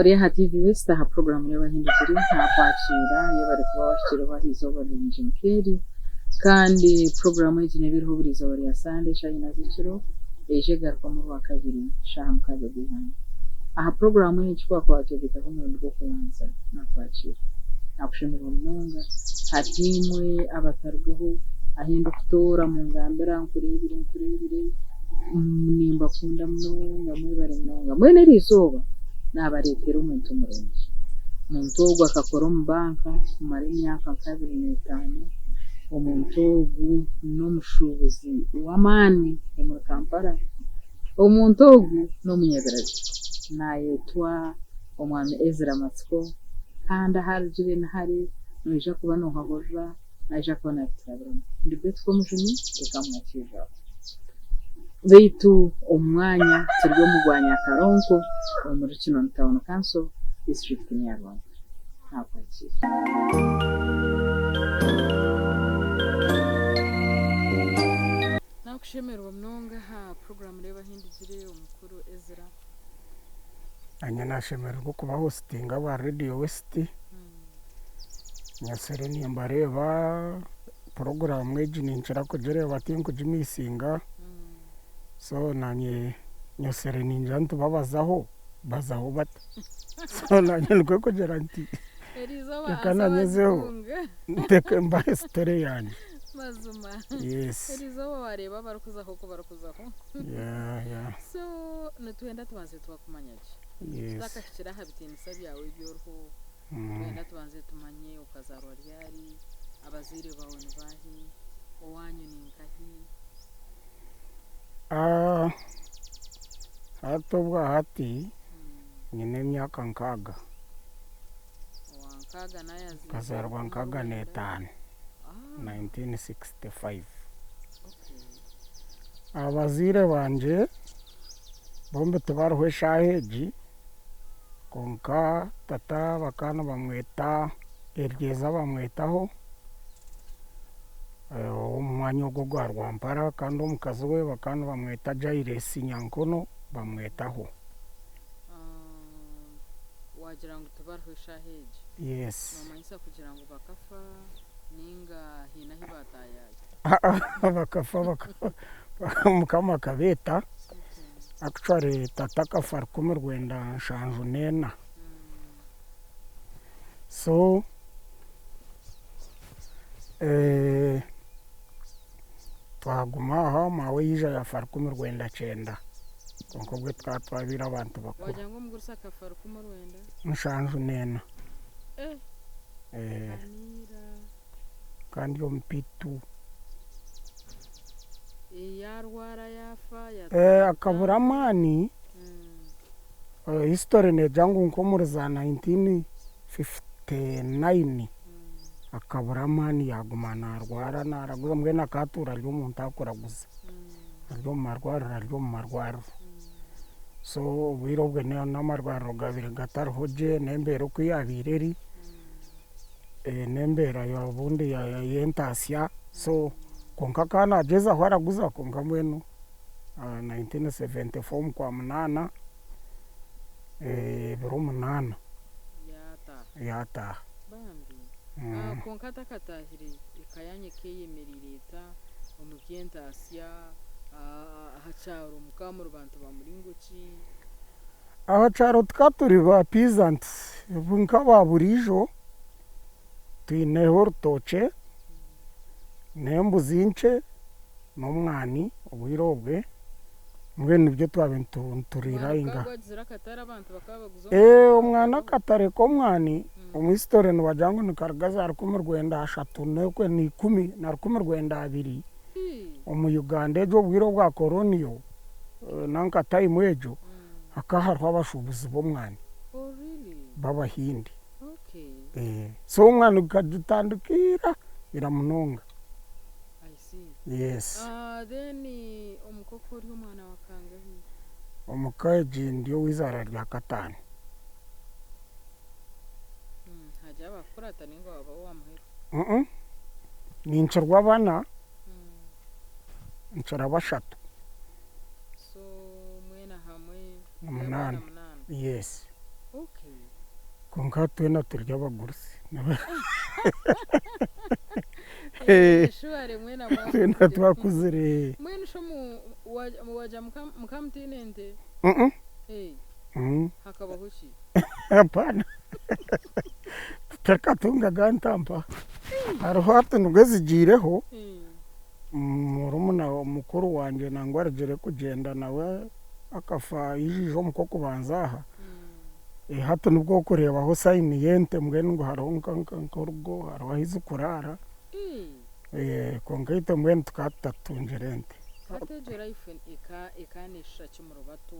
Oriyaha TV wese aha porogaramu y'abahindukiri nta kwakira iyo bari kuba bashyiraho izuba rinji mukeri kandi porogaramu y'ikine biriho buriza bari ya sande shayi na zikiro eje garuka mu wa kabiri shaha mukaje guhana aha porogaramu y'ikwa kwakira ko mu rwo kubanza nta kwakira nakushimira umunga hatimwe abatarweho ahinda kutora mu ngambera kuri ibiri nimba kunda munonga muri bari munonga mwene rizoba n'abaretera umuntu umurenge umuntu ogwo akakora mu banka kumara imyaka 25 umuntu ogwo n'omushubuzi w'amani mu Kampala umuntu ogwo n'umunyabiraji nayetwa omwami Ezra Matsiko kandi harjire hari nija kuba no hahoza naja kubona Instagram ndibwe twomujuni tukamwakira beitu umwanya turyo mugwanya karonko muri kino town council district Nyarwanda nakwakira nakushimira mnonga ha program reba hindizire umukuru Ezra anya nashimira ko kuba hosting aba Radio West nyasere ni mbareba program mweji ninchira kujere batinko jimisinga so nanye nyosere ninja ntu babazaho bat so nanye nko kujera nti kana nyezeho ndeke mbaye story yani mazuma yes erizo bareba barukuzaho yeah so natwenda tubanze twakumanyaje yes zakashira habitinisa byawe byorho twenda tubanze tumanye ukazarwa ryari abazire bawe bahi owanyu ninkahi hato bwa hati nyine myaka nkaga wankaga nayazi kazarwa nkaga netane 1965 abazire banje bombe tubarwe shaheji konka tata bakana bamweta ergeza bamwetaho umwanya go gwa Mpara kandi umukazi we bakana bamweta Jairesi Nyankono bamwetaho wagira ngo tubarwe shaheji yes mamanyisa kugira ngo bakafa ninga hina hibatayaje bakafa mukama kabeta actually tata kafar kumirwenda nshanju nena so twaguma aho mawe yija yafar kumirwenda 9 konko bwe twabira abantu bakuru wagira ngo mugurisa kafar kumirwenda nshanju nena kandi yo mpitu yarwara yafa akabura mani history ne jangu nko muri za 1959 akabura mani yagumana arwara naraguza mbwena katura ryo umuntu akoraguza ryo marwaro so wirobwe n'amarwaro gabire gatarhoje nembero kwiyabireri nembera yabundi ya yentasya so konka kana jeza hwaraguza konka mwenu 1974 kwa munana biro munana yata bambi konka takatahire ikayanye keyemerireta omukyentasya hacharo mukamuro bantu bamuringoki ahacharo tukaturi ba peasants bunka baburijo tuineho rutoke nembuzince n'umwani ubwirobwe mbwene ibyo twabenturira inga umwana katare ko mwani umwistore no wajangu nikaragaza arikumirwenda 3 nekwe ni 10 na arikumirwenda 2 mu Uganda ejo bwiro bwa koloniyo nanka time ejo akaharwa abashubuzi bo mwani babahindi so umwana ukadutandukira iramunonga yes then umukokori w'umwana wakangahi umukaji ndio wizara rya katani haja bakurata ningo baba wamuhera ninchirwa bana nchara bashatu so mwena hamwe umunani yes Okay. konka twena turya abagurusi shware mwena twena twakuzire mwena sho waja mukamtinente hakaba hushi hapana tutakatunga gantampa hariho hati nubwezigireho murumuna mukuru wanje nangwa aragere kugenda nawe akafa yijijo muko kubanza aha hati nubwo kurebaho sayini yente mbwene ngo hariho nkankorgo hariho ahize kurara konkaite mbwene tukatatungerente kategera ifen ekanisha cyumurubato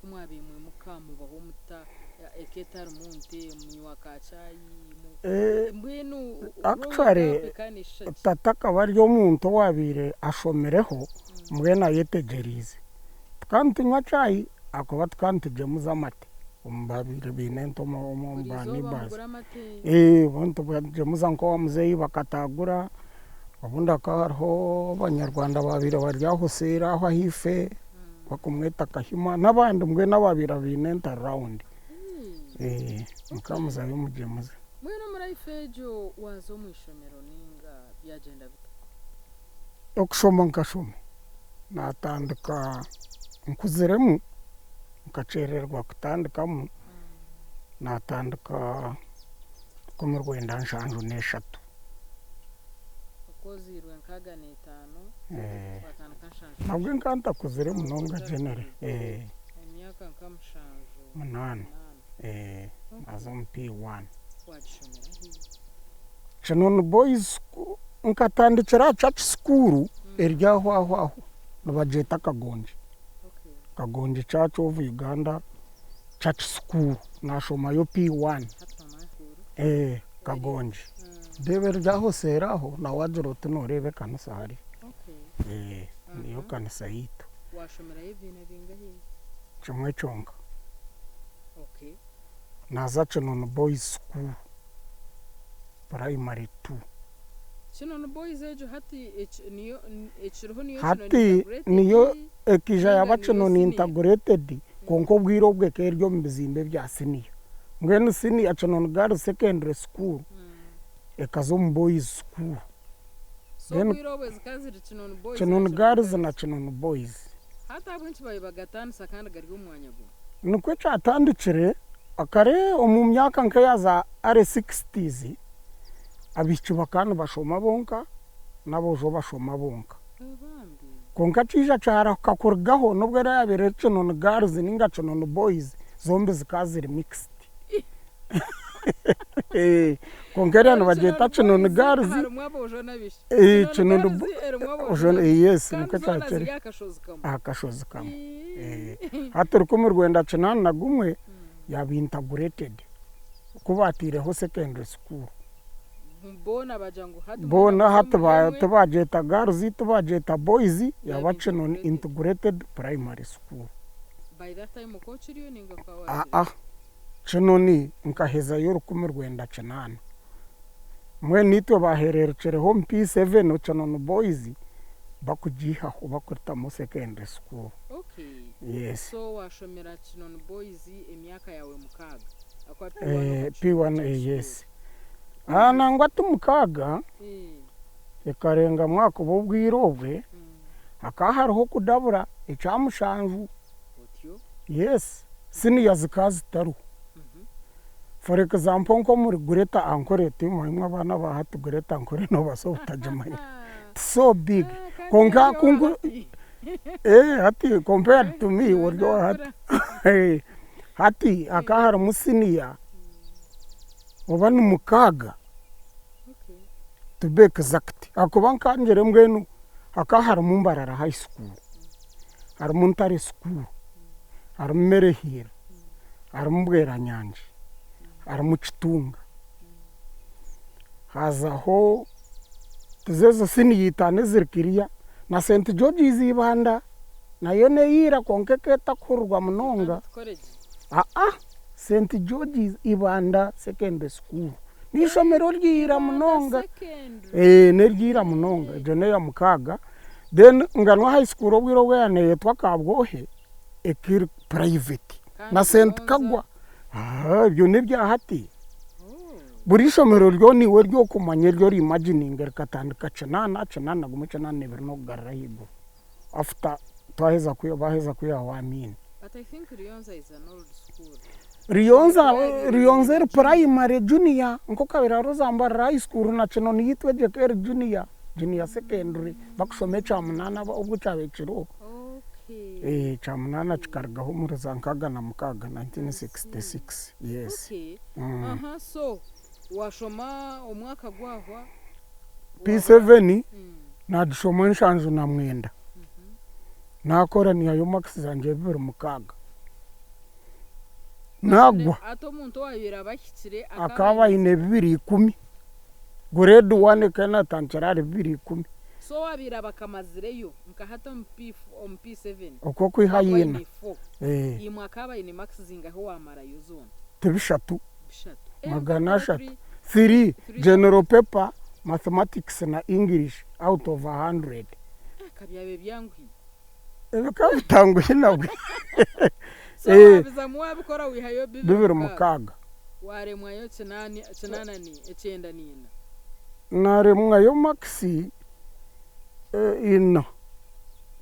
kumwabimwe mukamubaho muta eketar munte munywa kacayi mbwenu actually tataka baryo muntu wabire ashomereho mbwene ayetegerize kandi tunywa cayi akoba tukantujemuza amate umbabire binento mu mbani basi bonto bajemuza nko wamuzeyi bakatagura ubundi akariho abanyarwanda babire baryaho sera aho hife bakumweta kahima n'abandi mbwe n'ababira binenta round mukamuza bimujemuza mwene murayifejo wazo mwishomero ninga byagenda bita okushoma nkashome natandika nkuziremu nkacererwa kutandikamu natandika ku Rwanda nshanju n'eshatu ukozirwe nkaga n'itanu batandika nshanju nabwo nkanta kuziremu nonga genere emyaka nkamushanju munani nazo P1 wajishomera Chinono Boys nkatandikira church school eryaho aho nabajeta Kagonje Kagonje Church of Uganda Church School nashomayo P1 Kagonje debe ryaho seraho na wajoro tunorebe kanisa hari niyo kanisa yito washomera ibintu bingahe chomwe chonga naza Chinono Boys School primary 2 Chinono Boys ejo hati niyo echiroho niyo niyo ekija yabachino integrated konko bwiro bwe keryo mbizimbe bya senior ngene senior Chinono Girls Secondary School ekazo Boys School so bwiro bwe zikazira Chinono Girls na Chinono Boys hata abunchi baye bagatanu sakanda gari umwanya go nukwe cyatandikire akare mu myaka nkayaza R60s abici bakana bashoma bonka nabojo bashoma bonka konka cija cara kakurgaho nubwo yabere Chinono Girls ninga Chinono Boys zombe zikazira mixed konka no bageta Chinono Girls Chinono yes niko cyacere akashozi kamwe hatari ku Rwanda Chinono nagumwe yabintegrated kubatireho secondary school bona bajangu hatu bona hatu tubajeta Girls tubajeta Boys yaba Chinono integrated primary school by that time ko chiriyo ninga kwa Chinono nkaheza yo ku Rwanda Chinana mwe nitwe bahererukire home P7 Chinono Boys bakujiha bakurita mu secondary school yes so washomera Chinono Boys emyaka yawe mukaga akwa P1 yes nangwa tumukaga ekarenga mwaka bubwirobwe akahariho kudabura icyamushanju yes senior zikazi taru for example nko muri Greta Ankorete mwimwe abana bahatu Greta Ankore no baso utajamanya so big konga kungu hati compared to me woryo hati hati akahara musiniya ubana mukaga to be exact akubanka ngere mbwenu akahara mumbarara high school har muntari school har merehira har mbwera nyanje har muchitunga hazaho tuzezo siniyitane zirikiriya na St George's ibanda nayo neyira konkeketa kurwa munonga St George's ibanda secondary school nishomero ryira munonga neryira munonga jone ya mukaga then nganwa high school obwiro bwane yetwa Kabwohe ekiri private na St Kagwa ibyo ni byahati buri shomero ryo niwe ryo kumanya ryo reimagining rikatandika cenana gumuce nanebera no kugarara higo after baheza kuya wamini. But I think Rionza is an old school. Rionza primary junior nko kabira rozamba high school na ceno niyitwe JKR junior secondary bakusome camunana ubwo cabeciro. Okay. Camunana cikargaho muri zankaga na mukaga 1966. Yes. Okay. So washoma umwaka gwahwa P7 na dushoma nshanju na mwenda. Nakora ni ayo max zanje bibiri mukaga. Nagwa ato muntu wabira bashyikire akaba ine 210 grade 1 kana tancherare 210 so wabira bakamazireyo nkahata P7 uko kwihayina imwe akaba ine max zingaho wamara yo zone tebishatu magana 3 general paper mathematics na English out of 100 kabyabe byangu kabutanguye nabwe bizamuwa bikora wihayo bibiri mukaga waremwayo cenanani ecenda nina naremwayo maxi ino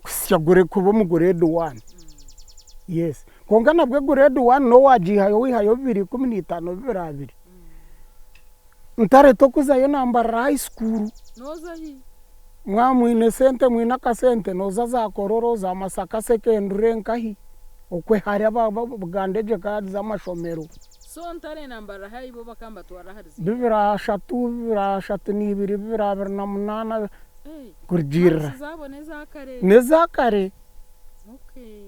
kusyagure kubo mu grade 1 yes kongana bwe grade 1 no wajihayo wihayo 215 bibiri ntare to kuzayo namba high school noza hi mwamwine sente mwina kasente noza za kororo za Masaka secondary nkahi okwe hari abagandeje kandi za mashomero so ntare namba high bo bakamba twara hari bibira shatu ni 228 kurjira zaboneza kare neza kare. Okay.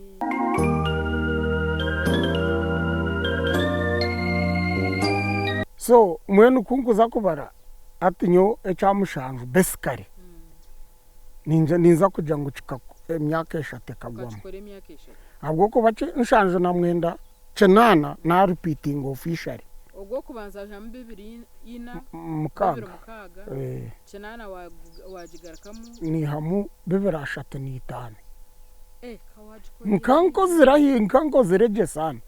So mwenu kunguza kubara atinyo ecamushanju besikare ninza kuja ngucika emyaka 3 kagwamo abwo ko bace nshanju na mwenda cenana na repeating officially ogwo kubanza ha 2 mukaga cenana wajigarakamu ni hamu 235 kawaji nkanko zireje sana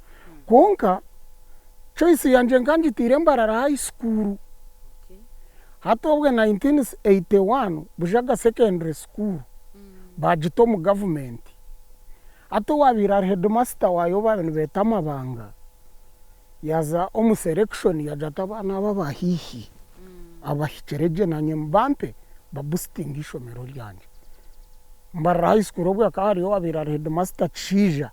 konka choice yanje nganjitire mbarara high school. Hatobwe 1981 bujaga secondary school bajito mu government ato wabira headmaster wayo babene betamabanga yaza omu selection yajata bana babahihi abahicereje nanye mbampe babusting ishomero ryanje mbara high school obwa kari wabira headmaster Chija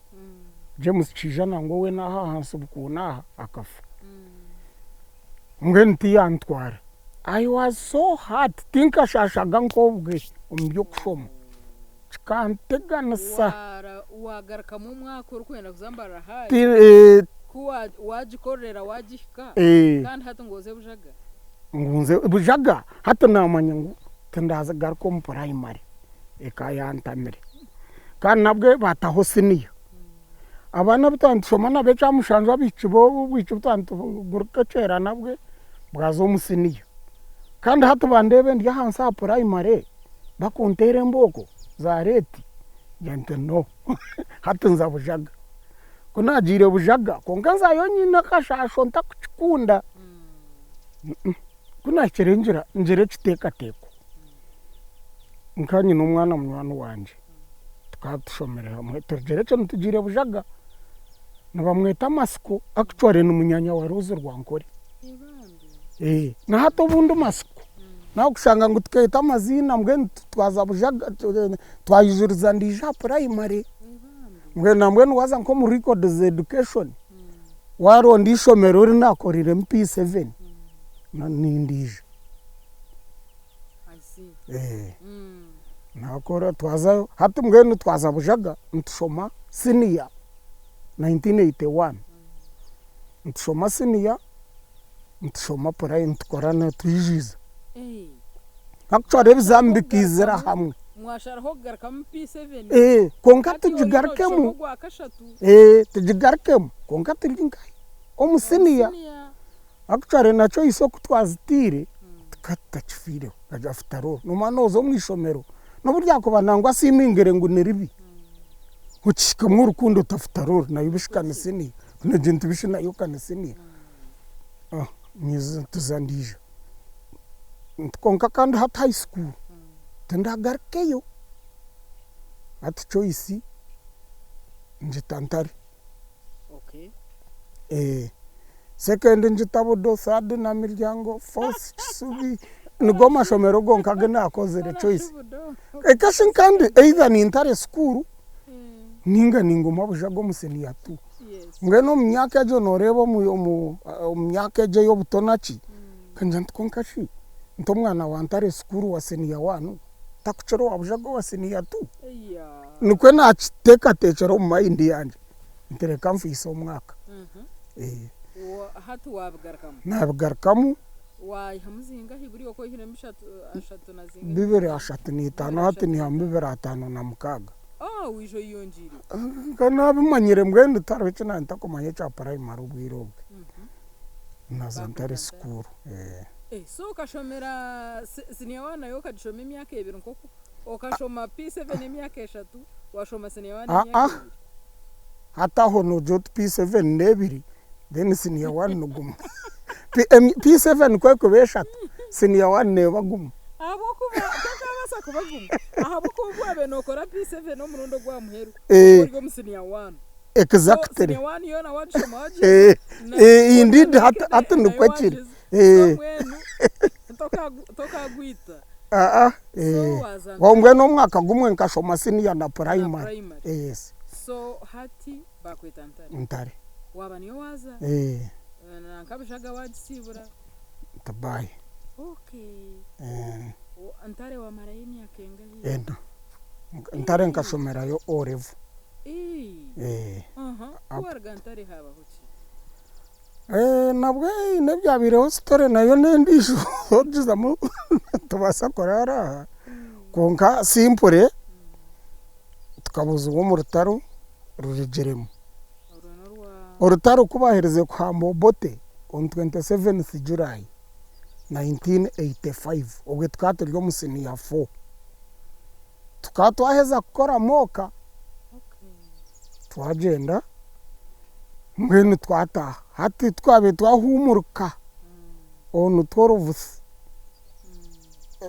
James Chija nango we naha hansu bukuna akafu ngenti yantwara. I was so hard tinka shashaga nkobwe umbyo kusoma chikantega nasa wagaraka mu mwaka urukwenda kuzambara hayi kuwa wajikorera wajihika kandi hato ngoze bujaga ngunze bujaga hato namanya ngo tendaza garko mu primary ekayantamire kandi nabwe bataho siniyo abana bitandishoma nabe camushanjwa bikibo bikibutantu gurukecera nabwe bwazo musiniyo kandi hatu bandebe ndi hansa primary bakontere mboko za reti yante no hatu nza bujaga kuna jire bujaga konganza yonyina kashasho ntakukunda kuna kirenjira njire kiteka teko nkanyi n'umwana munwana wanje tukatushomere hamwe turgeretse ntugire bujaga nabamweta masiko actually n'umunyanya wa Rose Rwankore na hato bundu masiko naho kusanga ngo tuketa amazina mbwe twaza bujaga twayijuriza ndija primary mbwe nambwe nwaza nko mu records education waro ndishomero uri nakorire MP7 na nindije nakora twaza hato mbwe twaza bujaga ntushoma senior 1981 ntushoma senior ntushoma primary ntukorana tuyijiza actually bizambikizira hamwe mwasharaho garaka mu P7 konka tujigarkemu tujigarkemu konka tulingai omusiniya actually nacho isoko twazitire tukatachifire ajaftaro no manozo mwishomero no burya ko banangwa simingere ngo neribi ukika mu rukundo tafutaro na yibishikana sini Nagenti bishina yokana senior. Nyiza tuzandija. Konka kandi hat high school. Tenda garkeyo. At choice njitantari. Okay. Second njitabo do third na miryango fourth subi ngoma shomero gonka gena akozere choice. Ekashin kandi either ni intare school ninga ningoma bujago musenia tu. Ngeno myaka ejo norebo mu myaka ejo yobutonachi kanjant konkashi ntomwana wantare school wasenia wanu takuchero wabujago wasenia tu. Nikwe na teka techero mu mind yanje ntere kamfisa omwaka. Hatu wabgarkamu nabgarkamu wa hamzinga hiburi oko hine mishatu ashatu na zinga bibere ashatu ni tano hati ni hambibere atano na mukaga. Wijo yonjiri kana bimanyire mwende tarwe na ntakomanye cha primary ubwirobwe na zantare school. So kashomera siniawana yo kajishoma imyaka 2 nkoko okashoma P7 imyaka 3 washoma siniawana imyaka hata hono jot P7 nebiri then siniawana nugum P7 kweko beshat siniawana nebagum abokuba kakabasa kubagum ahabukuba benokora P7 no murundo gwa muheru urwo musiniawana. Exactly. Siniawana yona washoma waje indeed hata nukwachiri toka gwita wongwe no mwaka gumwe nkashoma senior na primary. Yes. So hati bakwita ntare waba niyo waza nakabishaga wajisibura tabaye. Okay. Ntare wa marayini yakenga ntare nkashomera yo orevu. Warga ntare haba hoki nabwe nebyabireho story nayo nendisho ojizamu tubasa korara konka simple tukabuza uwo mu rutaro rurigeremo urutaro kubahereze kwa Mobote on 27th July 1985 ubwo twateryo musini ya 4 tukatwaheza gukora moka. Twagenda mwene twataha hati twabe twahumuruka onu tworovusi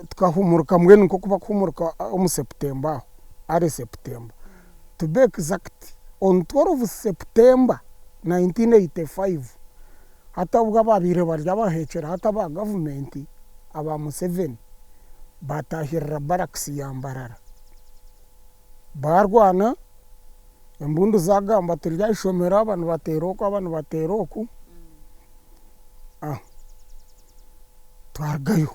tukahumuruka mwene nko kuba kuhumuruka mu September ari September to be exact on 12 September 1985 hata ubwo babire barya bahekera hata ba government aba mu 7 batahirira barracks yambarara barwana imbundu zagamba turya ishomera abantu bateroku twargayo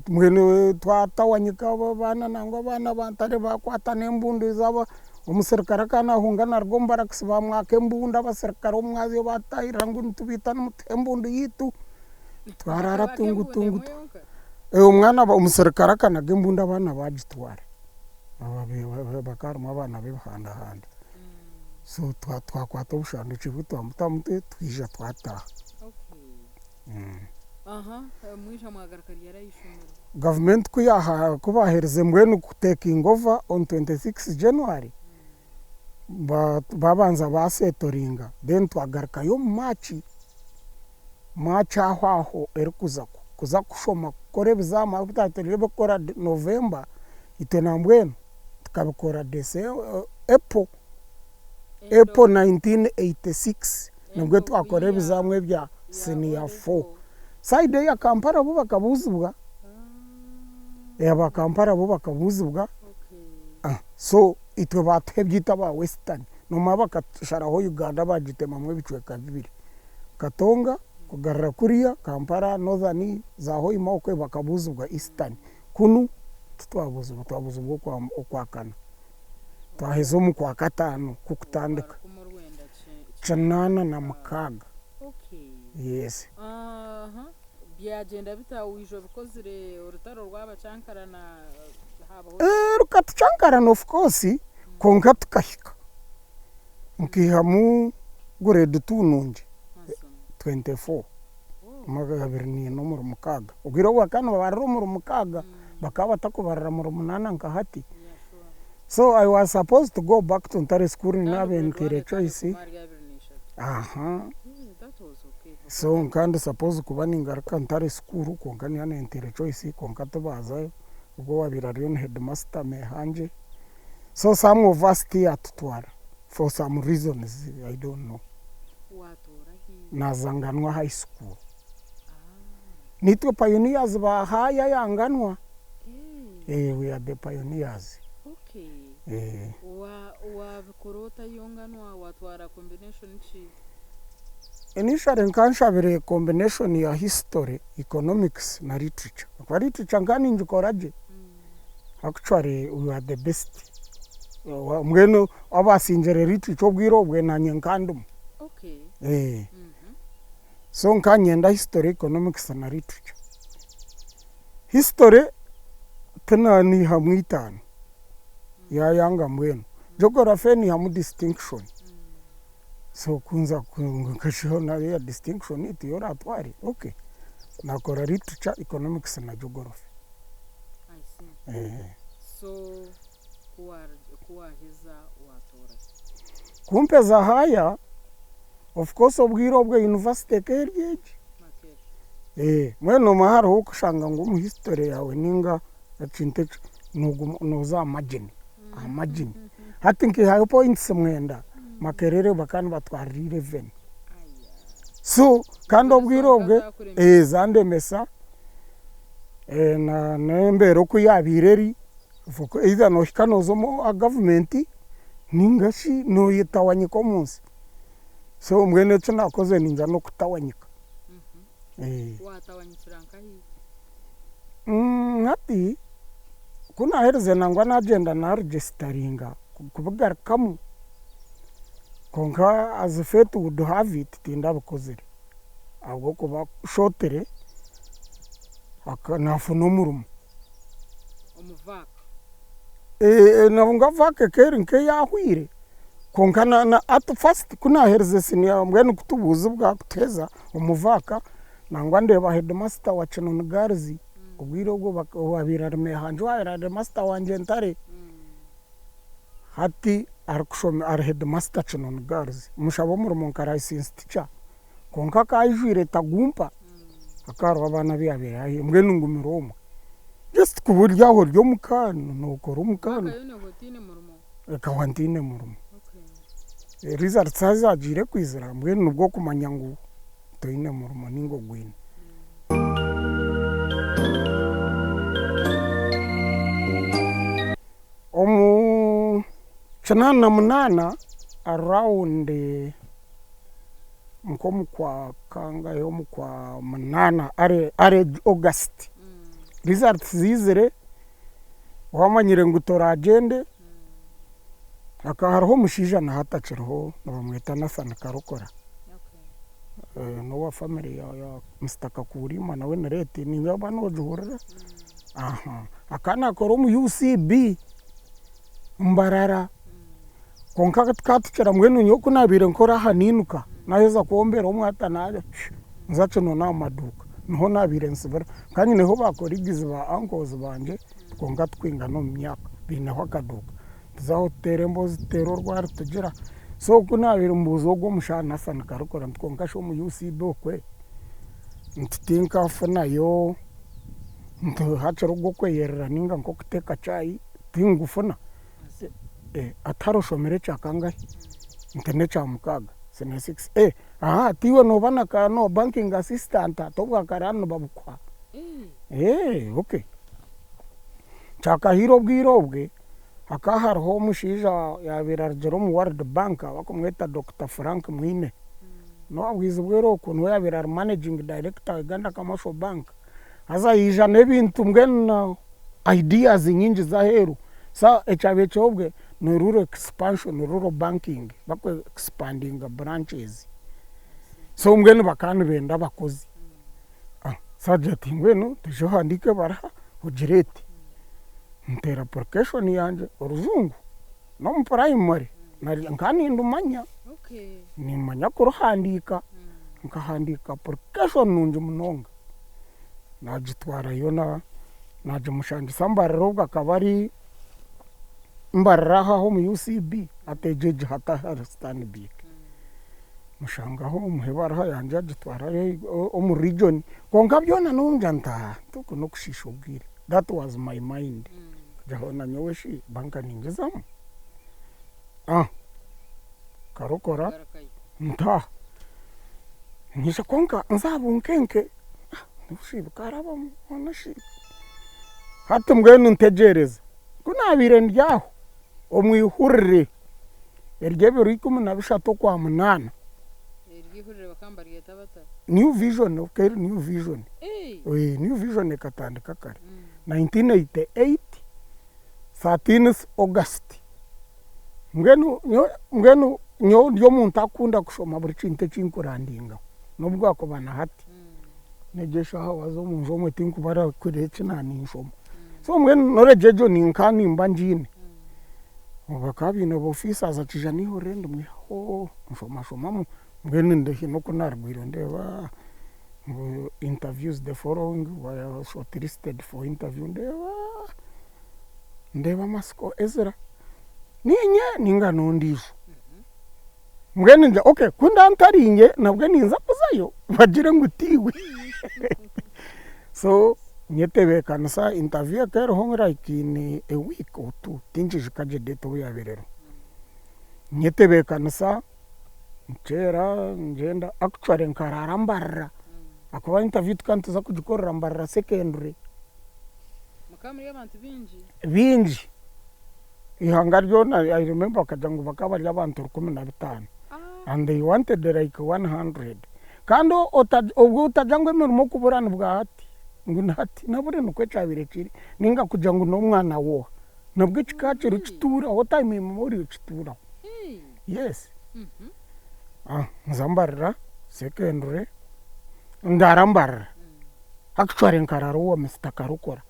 mwene twatawanyika abana nangwa abana bantare bakwatana imbundu zaba umuserikara kana hungana rgombaraks bamwake imbunda abaserikara umwazi batahira ngo ntubita n'umutembundo yitu twarara tungutungu umwana umuserikara kana imbunda abana bagitwara bakaruma abana b'ibahanda handa. So twakwata ubushando chibuto amutamute twija twataha. Mwisha mwagarukari yarayishomera government kuyaha kubahereze mwene taking over on 26 January babanza basetoringa then twagaruka yo March aho erikuza kushoma kore bizama bitaterebe bakora November itena mbwene tukabikora December April 1986 nibwo twakora bizamwe bya senior 4 side ya Kampala bo bakabuzubwa Kampala bo bakabuzubwa. So itwe batebyita ba Western no mabakasharaho Uganda bagitema mwe bicweka bibiri Katonga kugarra kuriya Kampala Northern zaho imoko bakabuzubwa Eastern kunu twabuzubwa kwa kana twahezo mu kwa gatanu kukutandika canana na mukaga. Yes. Byagenda bitawijo bikozire urutaro rwabacankara na habaho rukatucankara of course konka tukahika nkihamu grade 2 nunje 24 magabiri ni nomero mukaga ubwira wakana bararo mu mukaga bakaba takubarara mu munana nkahati. So I was supposed to go back to Ntare school in Abentire choice aha That was okay. so kandi suppose kuba ningaruka ntare school konka ni hano intere choice konka tubazayo ubwo wabira rero headmaster me hanje so some of us stay atutwara for some reasons I don't know watora hi nazanganwa high school nitwe pioneers ba haya yanganwa we are the pioneers okay wa korota yonganwa watwara combination chi initially nkanshabire combination ya history economics na literature kwa literature ngani njikoraje actually we are the best mweno abasinjere literature obwiro bwe nanye nkandum okay so nkanyenda history economics na literature history tena ni hamwitano ya yanga mwenu geography ni hamu distinction so kunza kashona ya distinction iti yora atwari okay nakora literature economics na geography I see so kuwa hiza watora kumpeza haya of course obwiro bwe university keryeje mweno maharo ho kushanga ngo mu history yawe ninga akinte nuza imagine hati nki hayo points mwenda makerere bakani batwarire 11 so kandi obwiro bwe zande mesa na nembero kuyabireri fuko either no hikanozo mo a government ningashi no yitawanyiko munsi so mwene tunakoze ninja no kutawanyika watawanyikira nkahi ngati kuna herze nangwa na agenda na registeringa kubugarkamu konka as fate would have it tinda bakozere ahubwo kuba shotere akana funomurum umuvaka nabunga vake keri nke yahwire konka na at first kuna herze sinia mwene kutubuza bwa kuteza umuvaka nangwa ndeba headmaster wa Chinoni Garzi ubwiro bwo babirarme hanjo headmaster wanje ntare hati arkushome headmaster Chinoni Garzi mushabo murumo license teacher konka kayjwire tagumpa akaro abana byabe ayi mwene ngumiroma just kuburya ho ryo mukano nokora umukano kawantine murumo results azagire kwizira mwene nubwo kumanya ngo toine murumo ningo gwina chanana munana around mkomu kwa kanga yo mukwa munana are August results zizire wamanyire ngutora agende akaharaho mushija na hatachirho nabamweta nasana karokora no wa family ya mstaka kurima nawe narete ninga bano juhurira akana koro mu UCB mbarara konka katchera mwenu nyoko nabire nkora haninuka naheza kuombera umwata naje nzacho nona maduka niho nabire nsibara kandi niho bakorigize ba uncles banje konka twinga no myaka binaho akaduka tuzaho terembo zitero rwari tugira so kunabire mbuzo gwo mushana sana karukora konka sho mu UCB okwe ntitinka fana yo nto hachero gwo kweyerera ninga nko kuteka chai tingufuna ataro shomere chakanga internet cha mukaga sene 6 tiwe no bana ka no banking assistant atobwa karano babukwa okay chaka hiro bwirobwe akaharho mushija yabirarjero mu World Bank bakomweta Dr. Frank Mwine no abwizubwero ukuntu yabirar managing director Uganda Commercial Bank aza yija nebintu mbwena ideas nyingi za heru sa echabe chobwe no rural expansion rural banking bako expanding branches so mbwene bakani benda bakozi subject ngweno tujo handike bara ujireti ntera application yanje uruzungu no mu primary nari nkani ndumanya ni manya kuruhandika nkahandika application nunje munonga najitwara yona naje mushangisa mbararo bwakabari mbarara ho mu UCB atejeje hata Stanbic mushangaho umuhebara yanje agitwara mu region konka byona numva nta tuko no kushisha ubwire. That was my mind. Jahona nyoweshi banka ningezamo karokora nta nisha konka nzabunkenke nushiba karaba onashi hata mbwenu ntegereza kunabire ndyaho omwihurire ergebero 13 kwa munana ergihurire bakambariye tabata New Vision okay New Vision New Vision ekatandika kare 1988 13 August mbwenu nyo ndio muntu akunda kushoma buri cinte cinkurandinga nubwo akobana hati negesha hawazo munjo mwe tinkubara kuretse nani nshoma so mbwenu norejejo ninkani mbanjine bakabina bofisa acija niho rende mwe nshoma mbwenu ndehino kunarwiro ndeba interviews the following were shortlisted for interview ndeba masko Ezra ninga nondisho mbwenu nja okay kunda ntaringe nabwo ninza kuzayo bagire ngutiwe so nyetebekana sa interview kero hongra ikini a week or two tinjije kaje deto yaberero nyetebekana sa nchera ngenda actually nkarara mbarra akuba interview tukantuza kugikorera mbarra secondary mukamuri y'abantu binji ihanga ryona I remember kajangu bakaba y'abantu 15 and they wanted like 100 kando obwo utajangwe mirimo kuburana bwa hati ngunati nabure nukwecabire kiri ninga kujangu no mwana wo nabwo kikaciro kitura what time memory kitura yes nzambarra secondary ndarambarra actually nkararo wa Mr. Karukora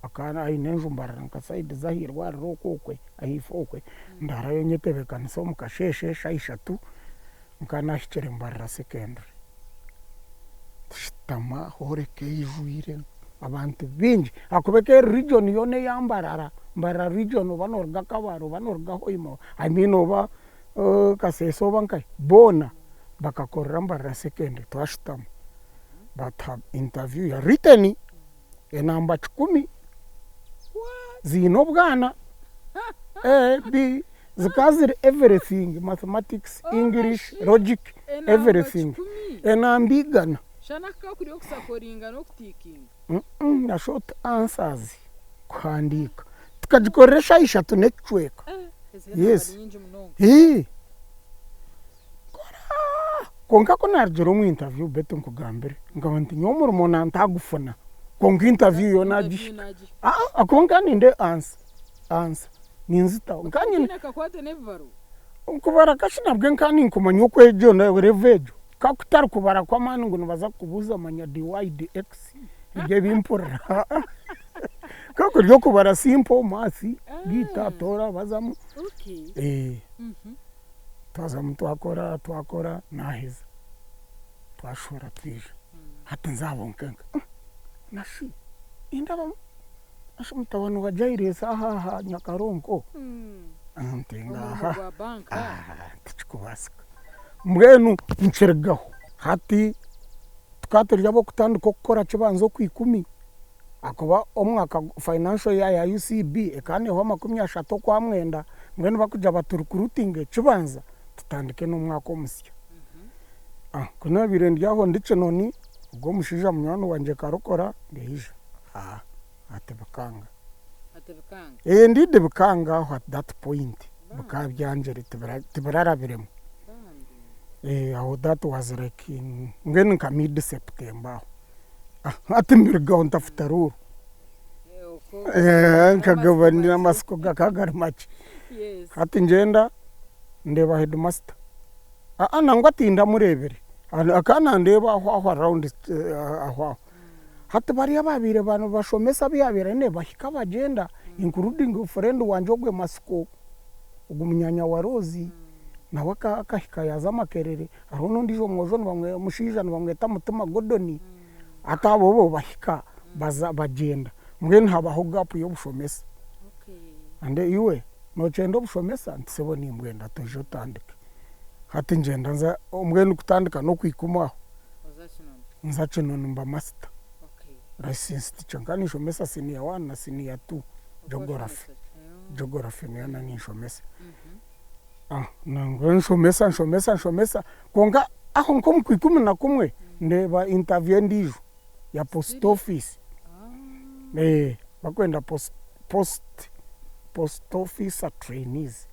akana ainenju mbarra nkasaide zahirwa rokokwe ahifokwe ndarayo nyetebekana so mukasheshe shaishatu nkana hichere mbarra secondary tama horeke ijuire abantu binji akubeke region yone yambarara mbara region banorga kabaro banorga hoimo I mean oba kaseso bankai bona bakakorera mbarra secondary twashitama bata interview ya written enamba 10 zino bwana b zikazire everything mathematics English logic everything enambigana shana kakuri okusakoringa no kutikinga na short answers kwandika tukagikoresha ishatu network yes konka konarjero mu interview beto nkugambire ngabantu nyomuro mona ntagufuna konka interview yonaji akonka ninde answer ninzita nkanye nakakwate nevaro kubara kashina bwe nkani nkumanyo kwejo na revejo kakutari kubara kwa mani ngo baza kubuza manya dy dx ibyo bimpura kako ryo kubara simple math gita tora bazamu twazamu twakora nahiza twashora twije hata nzabonkenga nashi indaba ashumutabano wajaire saha nyakaronko antenga tikubasika mbwenu ncergaho hati tukaterya bo kutandika gukora kibanzo ku 10 akoba omwaka financial ya UCB ekane ho 30 kwa mwenda mbwenu bakuja baturukurutinge kibanza tutandike no mwaka omusya kuna birendyaho ndice noni ubwo mushija munyano wanje Karukora ndehije atebakanga ndide bikanga at that point bakabyangere tibararabiremo aho that was like ngene ka mid September atimbirga ntafutaru nkagabanira masiko gakagara machi hati ngenda ndeba headmaster nangwa atinda murebere akana ndeba aho around aho hati bari babire bano bashomesa byabire ne bahika bagenda including friend wanje ogwe masiko ugumunyanya wa Rozi na waka hikayaza makerere aho ndijo mwojo bamwe mushija bamweta mutima Godoni atabo bo bahika baza bagenda mbwe ntabaho gap yo bushomesa ande iwe no chendo bushomesa ntisebo ni mbwenda tojo tandike hati ngenda nza umwene kutandika no kwikumaho Ozakinona. nzakinona mba master Okay. license teacher ngani nshomesa senior 1 na senior 2 geography geography niyo nani nshomesa nango nshomesa konga aho nko mu 11 ndeba interview ndijo ya post office bakwenda post office trainees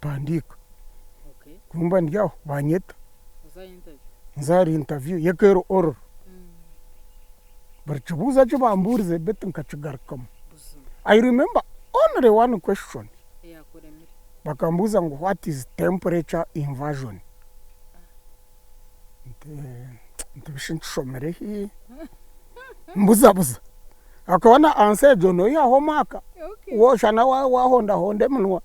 bandika Okay. kumba ndiyo banyeta Oza interview. nzari interview yekero oror barchubuza chibamburize betin kachigarkam I remember only one question Yeah, kuremire. bakambuza ngo what is temperature inversion ndibishinshomere hi mbuza akabona answer jono ya homaka Okay. wo shana wa honda munwa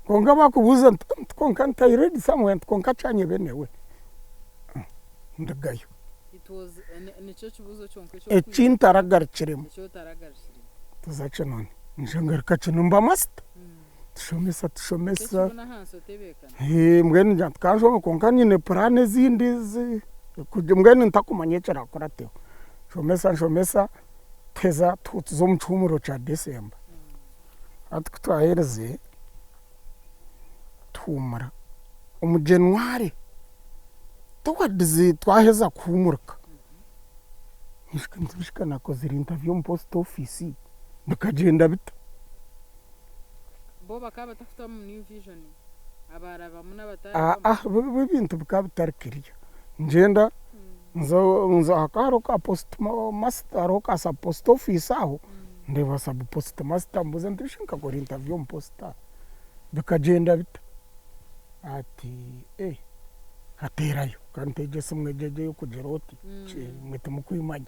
konga bakubuza konka ntai ready somewhere konka chanye benewe ndagayo It was nicho kibuzo cyonko cyo echintaragarchiremo cyo taragarishiri. tuzachenone njengarika chinumba master tushomesa Kibona hanso tebekana. mbweni njant kanjo konka nyine plane zindi kuje mbweni ntakumanyechera korateo shomesa teza tuzo mchumuro cha December atkutwahereze tumara umujanuari twaheza kumurika nishika nakoze interview mu post office ndakagenda bita Bo bakaba tafuta mu new vision. Abaraba muna batari. bibintu bikabitarikiriya ngenda nzo akaro ka post master ka sa post office aho ndeba sub post master mbuze ndishinka ko interview mu posta bikagenda bita ati aterayo kanteje simwe jeje yo kujeroti mwete mukwimanya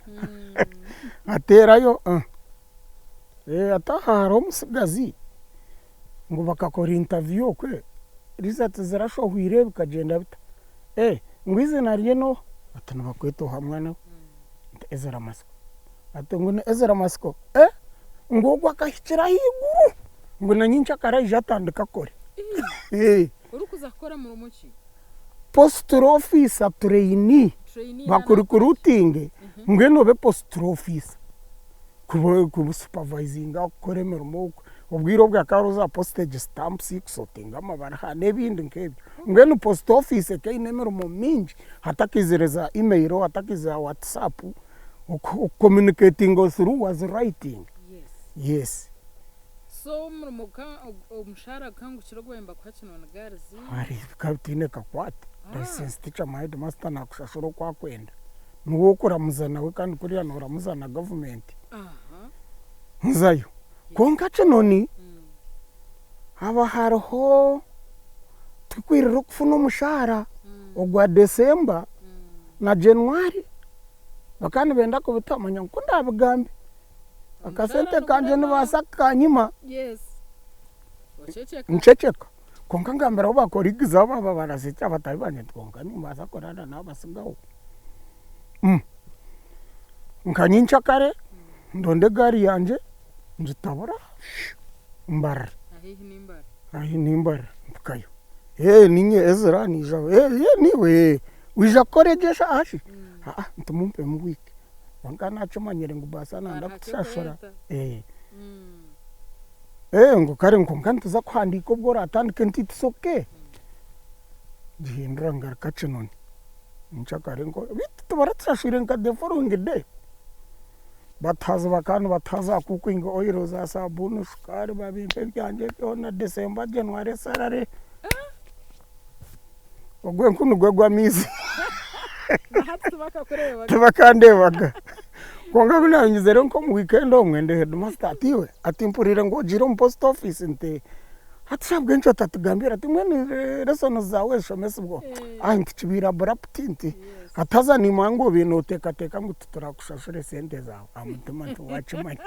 aterayo ataharo musigazi ngo bakakora interview kwe result zirasho hwire bikagenda bita ngwize nariye no atana bakweto hamwana Ezra Masko atengune Ezra Masko ngo gwakahikira higuru ngo nanyincha karaje atandika kore Uri kuzakora mu rumoki. post office trainee bakurikurutenge ngweno be post office kubu supervising akore mirimo ubwiro bwa karuza postage stamps ixotinga amabara nebindi nkebyo ngweno post office ke inemirimo minji hatakizereza email hatakiza WhatsApp communicating through was writing. Yes. So umushara kangu kirogwemba kwa kinona garzi ari kabitine kakwate license teacher my headmaster nakushashuro kwa kwenda nuwo kuramuzana we kandi kuri hano uramuzana government nzayo konka kinoni haba hariho tukwirira kufuna umushara ogwa December na January bakani benda kubitamanya ngo ndabigambe akasente kanje nibasakanyima. Yes. Nchecheka konka ngambira uba korigiza baba barasitya batabanye twonka nimbaza korana nabasigaho nkanyincha kare ndonde gari yanje nzitabura mbara ahi nimbara mpukayo ninye Ezra nija niwe wija koregesha ashi ntumumpe mu wiki wankana chomanyere ngubasa nanda kushashora ngo kare nkonkantuza kwandika ubwo ratandike ntitsoke jihindura ngaraka cinoni nchakare ngo bitu baratsashire nka the following day bataza bakanu bataza kukwinga oil za sabuni sukari babimpe byanje byona December January sarare ogwe nkunu gwegwa mizi tubakandebaga konga binanyizere nko mu weekend omwende headmaster atiwe atimpurire ngo jiro mu post office nte hatshabwe ncho tatugambira ati mwene resono zawe shomese bwo ntikibira braptinti hataza ni mango bintu teka ngo tuturakushashire sente zawe amutuma ntuwachimanye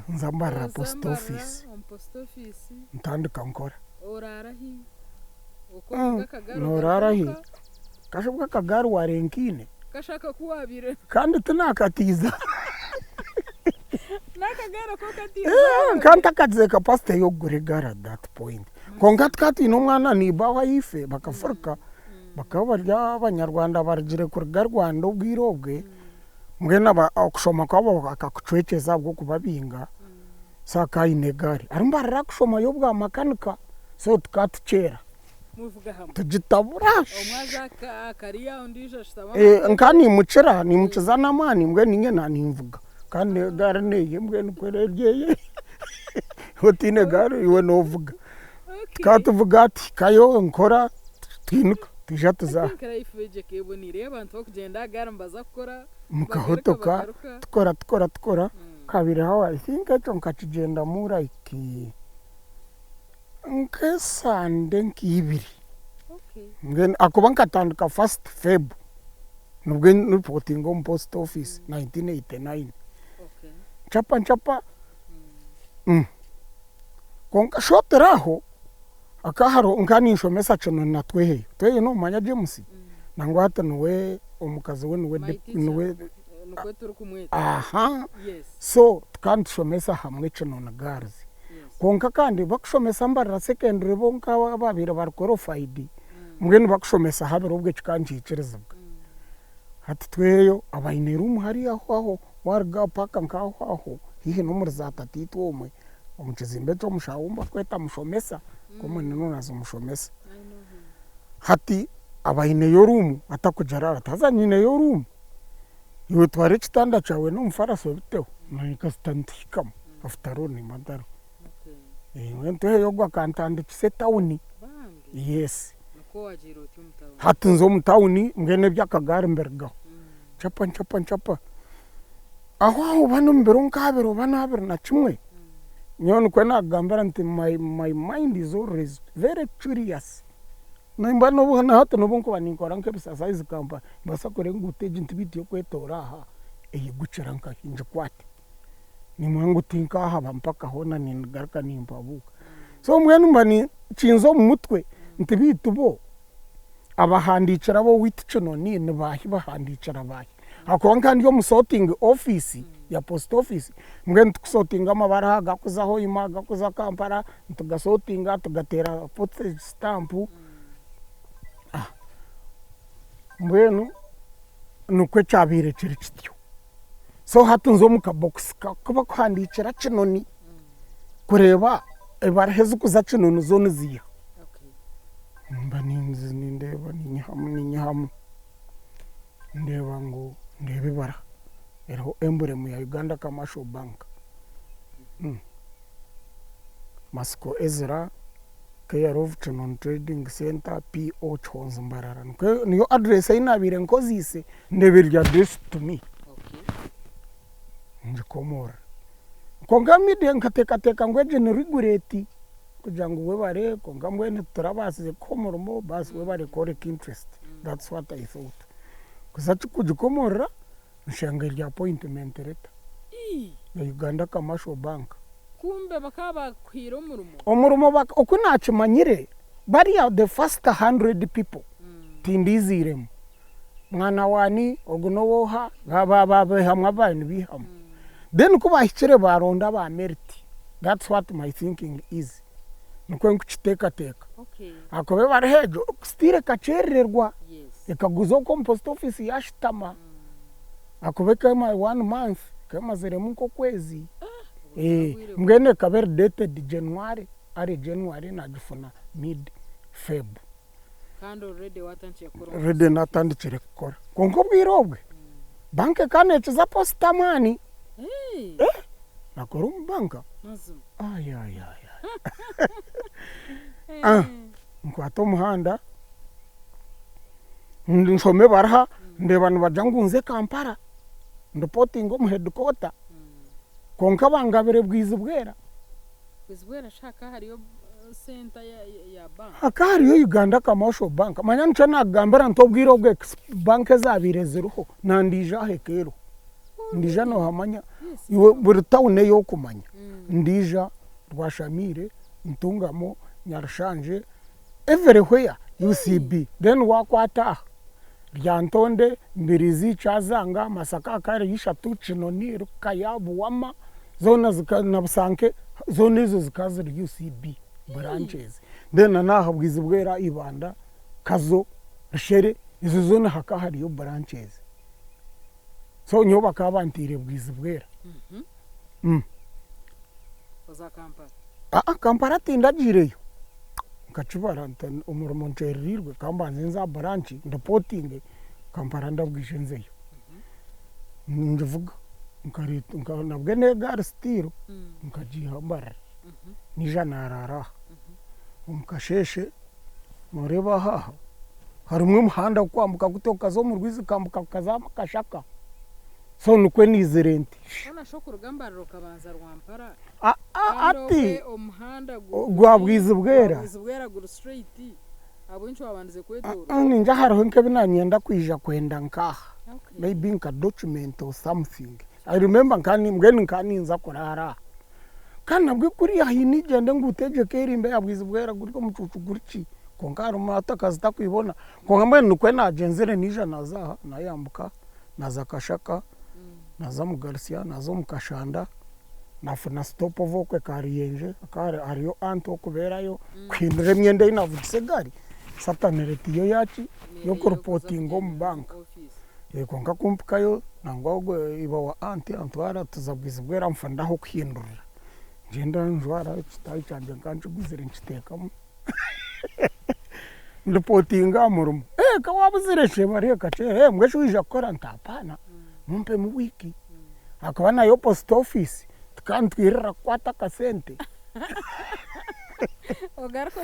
nzambara post office ntandika nkora orarahi norarahi kashobwa kagaru warenkine kashaka kuwabire kandi tunakatiza nakagara ko katiza nkanta kaze capacity yo guregara at that point konga twati n'umwana nibaho yife bakafuruka bakaba barya abanyarwanda barigire kurega Rwanda ubwirobwe mwena okushoma kwabo bakakucwekeza bwo kubabinga saka inegari arumbarira kushoma yo bwa makanika so tukatucera muvuga hamwe tugitabura omwaza kariya undisha shitaba nkani mucera ni mucizana mani mbwe ninge nanimvuga kandi gare neye mbwe nikwereye hotine gare iwe novuga katuvuga ati kayo nkora twinuka tujatuza karayifeje kebonire abantu bakugenda gare mbaza gukora mukahotoka tukora kabiri aho I think eto nkakigenda mura iki nkesande nkibiri ngen akuba nkatandika first Feb nubwo reporting on post office 1989 chapa konka shoteraho akaharo nkanisho message chono natwehe tweye no manya James nangwa hata nuwe omukazi we nuwe nukweturu kumwete aha so tukanshomesa hamwe chono na garzi konka kandi bakushomesa mbara secondary bonka babira barqualified mugeni bakushomesa habero ubwe kikanjikiriza hati tweyo abayinerumu hari aho warga paka nkaho hihe numuri za tatito omwe omukizimbe cyo mushawumba kweta mushomesa komwe nino nazo mushomesa hati abayine yorumu atakujara atazanyine yorumu iwe tware kitanda cyawe n'umufaraso biteho nanika standikam after all ni madaro wento yo gwa kantandikise tawuni yes nuko wajiro cyumtawo hati nzo mutawuni ngene byakagara mberga chapa aho bano mbero nkabero banabero na kimwe nyon kwena gambara nti my mind is always very curious nimba no bana hata no bonko banikora nke exercise kampa basa kore nguteje ntibiti yo kwetora aha eyiguciranka hinje kwate ni mwangu tinka aha bampaka hona ni garka ni mpabuka so mwenu mbani cinzo mu mutwe ntibiti bo abahandikira bo witicono ni bahi bahandikira bahi akonka ndiyo musorting office ya post office mwe ntukusortinga amabara gakuzaho imaga kuza Kampala ntugasortinga tugatera postage stamp mbwenu nukwe cyabire kiri kityo so hatunzo mu kabox kuba kwandikira kinoni kureba ebaraheze kuza kinoni zone ziya mba ninzi ndeba ninyahamu ndeba ngo ndebe bara ero embure mu ya Uganda Commercial Bank Masco Ezra Care of Chinon Trading Center PO Chonzi Mbarara niyo address inabire nkozise ndebirya address to me njikomora konga mide nkateka ngweje ni regulate kugira ngo we bare konga mwene turabasize komoromo basi we bare correct interest that's what I thought kuzachi kujikomora nshanga rya appointment leta ya Uganda Commercial Bank kumbe bakaba kwira umurumo baka okunachimanyire bari the first 100 people tindiziremo mwana wani ogunowoha baba hamwe abantu bihamo then kubahikire baronda ba merit that's what my thinking is nuko nkiteka akobe barahejo stire kacererwa ikaguzo post office yashitama akobe kama 1 month kama zere muko kwezi mgene kaber dated January January na gifuna mid Feb kandi already natandikire gukora konko bwirobwe banke kane kiza postamani nakora banka aya nkwato muhanda nshome barha ndebana bajangunze Kampala ndopotingo mu headquarter konka bangabere bwiza bwera shaka hariyo center ya bank akariyo Uganda Commercial Bank manya nca nagambara ntobwiro bwe bank zabire ziruho nandija hekero ndija no hamanya iwe buri town yo kumanya ndija rwashamire ntungamo Nyarshanje everywhere UCB then wakwata ryantonde mbirizi chazanga Masaka kare yishatu Kinoni Rukayabu wama zona nabusanke zona izo zikazira UCB branches then naha bwiza bwera ibanda kazo rushere izo zona hakahariyo branches so nyo bakabantire bwiza bwera oza Kampala Kampala tindagireyo nkacibara umurimo ncerirwe kambanze nza branch ndapotinge Kampala ndabwishe nzeyo ndivuga nabwe negare stiro nkagihambara nijana arara umukasheshe mureba haha harumwe muhanda kwambuka gutoka zo mu rwizi kambuka kazama kashaka so nukwe nizerenti ona sho kurugamba rukabanza rwampara ati umuhanda gwabwiza bwera guru straight abo incho abanze kwetora ninja hariho nke binanyenda kwija kwenda nkaha maybe nka document or something I remember nkani nza kurara kandi nabwo kuri yahini gende ngutegekera imbe yabwiza bwera guriko mucucu guriki konkara umata kazi takwibona kongamwe nukwe nagenzere nija naza nayambuka naza kashaka naza mu Garcia nazo mu Kashanda nafuna stop ovo kwe kariyenje akare ariyo anto kuberayo kwindure imyenda inavutse gari sataneleti yo yaci yo reporting mu bank yego ngakumpukayo nangwa iba wa anti antwara tuzabwiza bwera mfandaho kwindurira ngenda njwara kitayi cyanje nkanje guzire nkitekamo reportinga murumo ka wabuzireshe bari kace mwesho ija kora ntapana mumpe mu wiki akaba nayo post office tukantwirira kwata kasente ogarko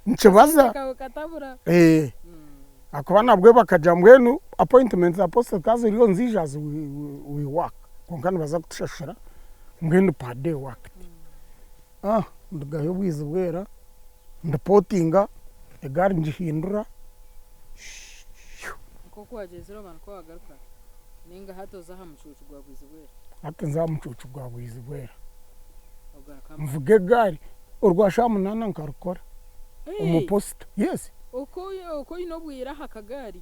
nchibaza katabura akaba nabwe bakaja mwenu appointment za post kazi riyo nzijazi we work konkana baza kutushashira mwenu per day work ndigayo bwiza bwera ndapotinga egari njihindura koko wagezero abantu ko bagaruka ninga hatoza hamucucu gwa bwiza bwera ati nzamucucu gwa bwiza bwera mvuge gari urwasha munana nkarukora umupost yes uko ino bwira hakagari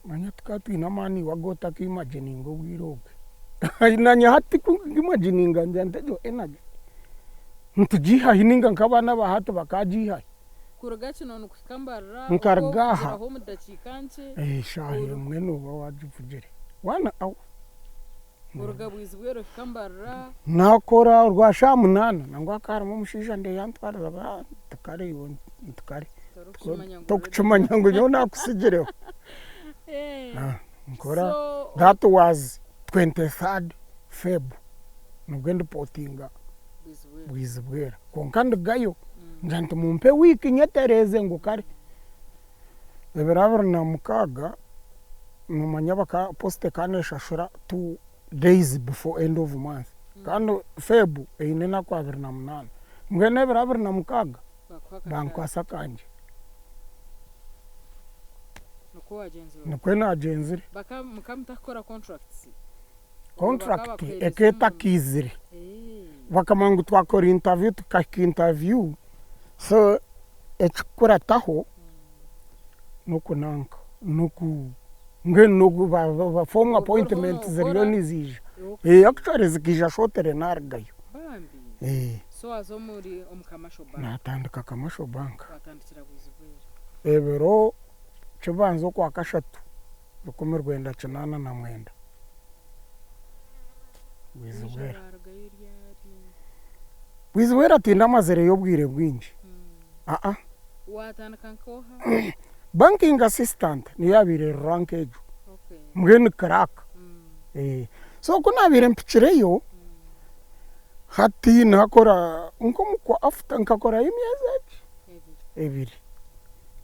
manya tukatwina mani wagota ki imagining bwiroge inanya hati ku imagining njantejo energy ntujiha hininga nkabana bahato bakajiha kurugachi none kukambarra nkargaha aho mudakikanje shahe mweno bawajivugire wana au urugabwiza bwero kambarra nakora urwasha munana nangwa akaramo mushisha nde yantwara ba tukare tukare tokuchumanya ngo nyo nakusigireho nkora that was 23rd Feb nubwo ndipotinga bwiza bwera konkandi gayo njantu mumpe wiki nyetereze ngukare eberabara na mukaga numanya baka poste kanesha shura 2 days before end of month kandi Feb einena kwa 28 mwene eberabara na mukaga bankwasa kanje nukwena agenzire baka mukamtakora contracts contract eketa kizire bakamangu twakora interview tukaka interview so ekikura taho nukunanka nuku ba form appointment ziriyo nizija actually zikija shotere nargayo so azomuri omkamasho bank natandika kamasho bank atandikira bwizibwera ebero kibanzo kwa kashatu rukume rwenda kinana na mwenda bwizibwera tinda mazere yo bwire bwinji watandika nkoha banking assistant ni yabire rank ejo mwene crack so kunabire mpichireyo hati nakora nkomukwa after nkakora imyezi ebiri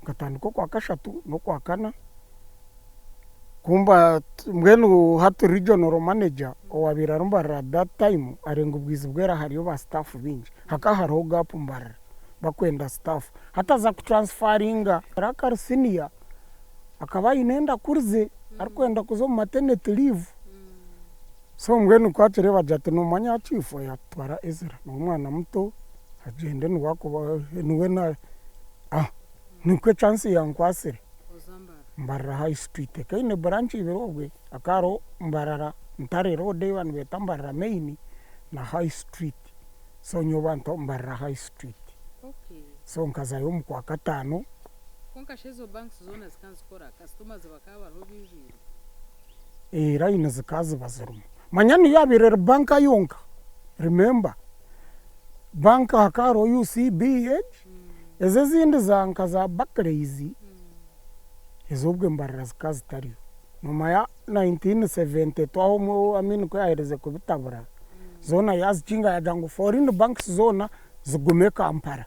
ngatandika kwa kashatu no kwa kana kumba mwenu hatu regional manager owabira rumba that time arenga ubwizi bwera hariyo ba staff binji hakaharo gap mbara bakwenda staff hata za kutransferinga rakar senior akaba inenda kurze arikwenda kuzo maternity leave so mwenu kwachere bajate no manya chief ya twara Ezra no mwana muto agende nwako niwe na nikwe chance yankwasire mbara high street kaine branch ibirogwe akaro mbarara ntare road one betambara main na high street so nyoba ntombarira high street so nkazayo mu kwa katano konka shezo banks zona zikanzikora customers bakaba bariho bijiri line zikazi bazirumu manyani yabirera banka yonka remember banka hakaro UCBH eze zindi zanka za Barclays ezobwe mbarira zikazi tariyo nyuma ya 1970 twaho mu amini ko yahereze kubitabura zona yazikinga yajango foreign banks zona zigume Kampala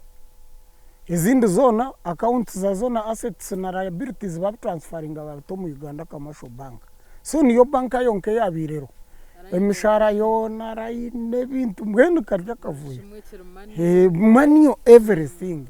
izindi zona accounts za zona assets na liabilities ba transferring abato mu Uganda Commercial Bank so niyo banka yonke yabirero emishara yona rayine bintu mbwenu karya kavuye money everything